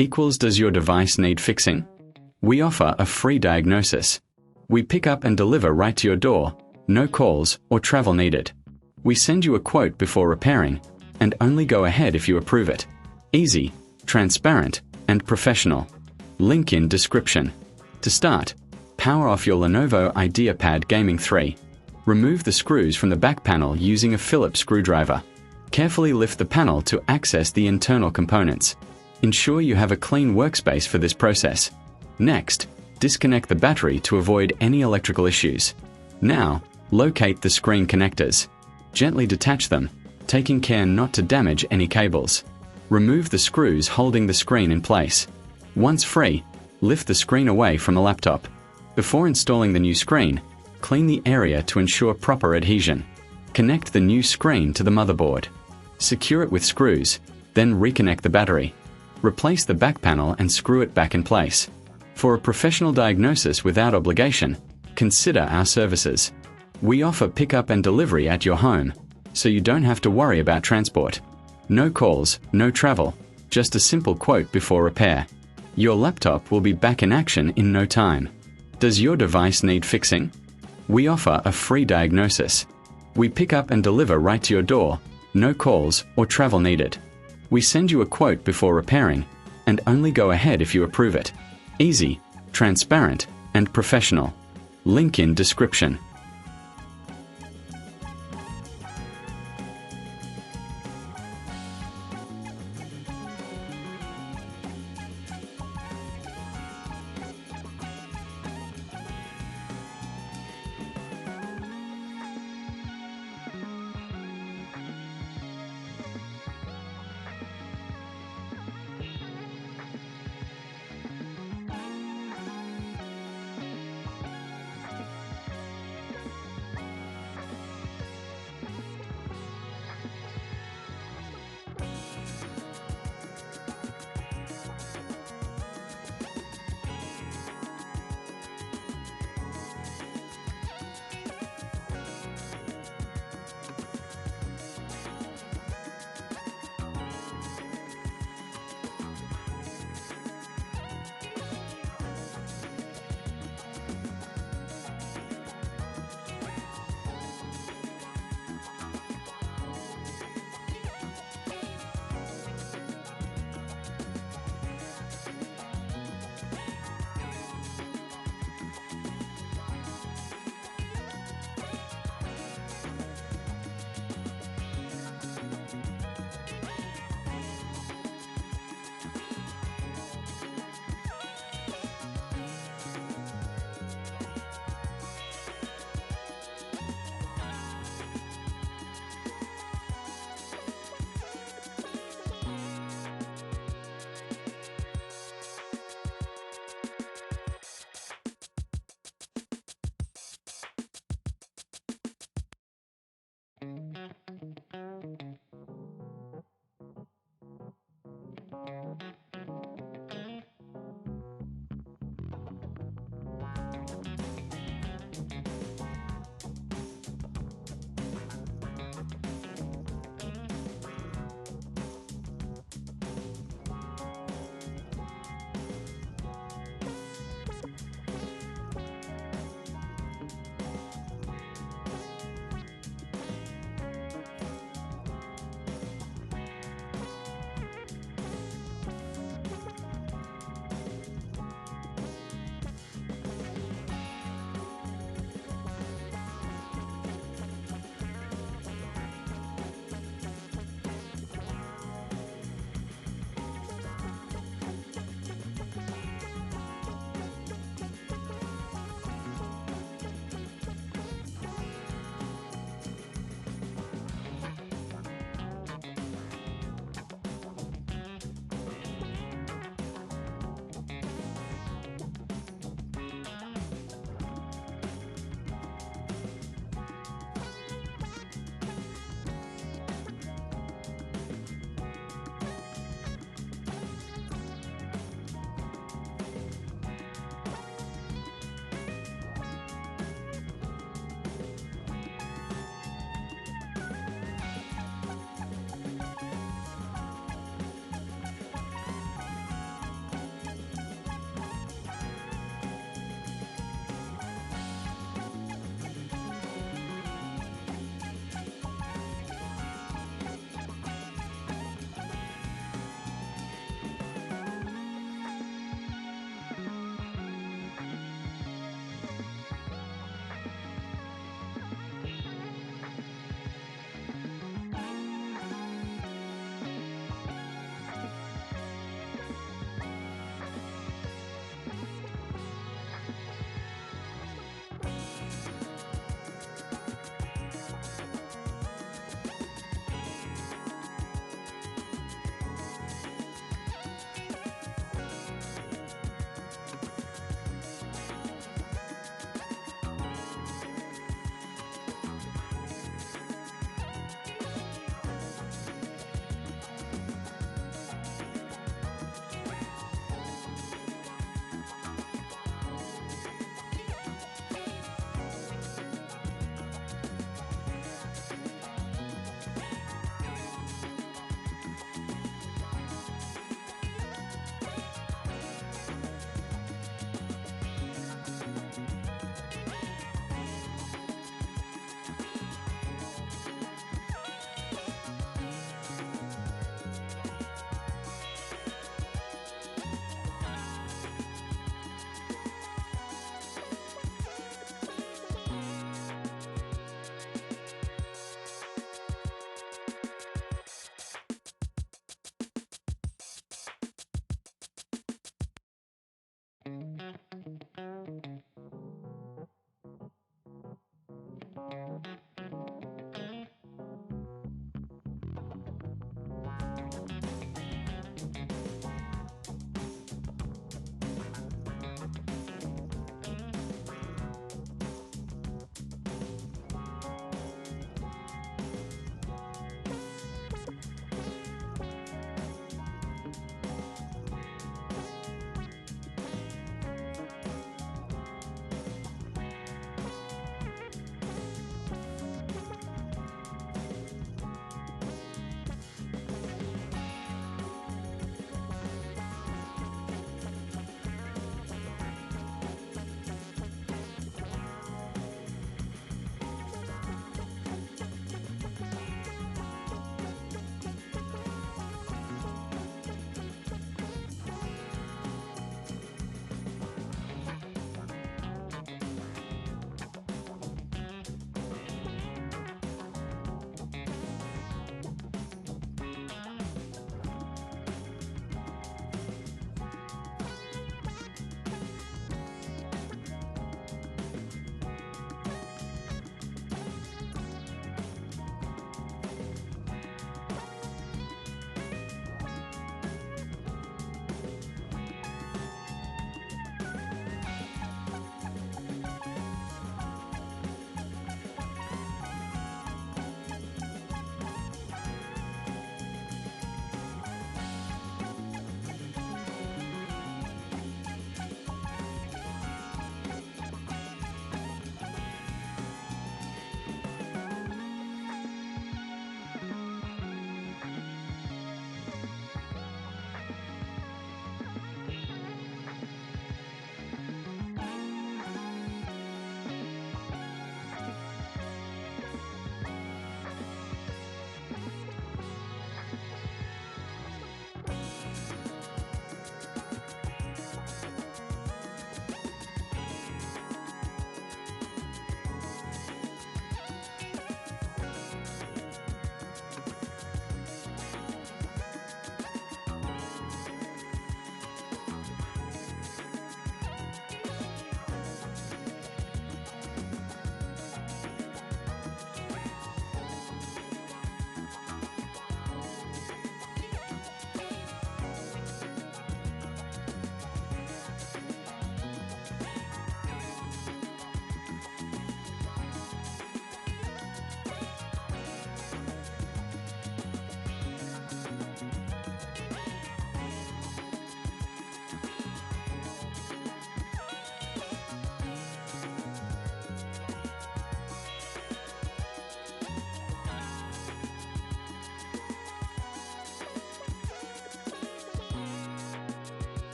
equals does your device need fixing? We offer a free diagnosis. We pick up and deliver right to your door, no calls or travel needed. We send you a quote before repairing, and only go ahead if you approve it. Easy, transparent, and professional. Link in description. To start, power off your Lenovo IdeaPad Gaming 3. Remove the screws from the back panel using a Phillips screwdriver. Carefully lift the panel to access the internal components. Ensure you have a clean workspace for this process. Next, disconnect the battery to avoid any electrical issues. Now, locate the screen connectors. Gently detach them, taking care not to damage any cables. Remove the screws holding the screen in place. Once free, lift the screen away from the laptop. Before installing the new screen, clean the area to ensure proper adhesion. Connect the new screen to the motherboard. Secure it with screws, then reconnect the battery. Replace the back panel and screw it back in place. For a professional diagnosis without obligation, consider our services. We offer pickup and delivery at your home, so you don't have to worry about transport. No calls, no travel, just a simple quote before repair. Your laptop will be back in action in no time. Does your device need fixing? We offer a free diagnosis. We pick up and deliver right to your door, no calls or travel needed. We send you a quote before repairing, and only go ahead if you approve it. Easy, transparent, and professional. Link in description.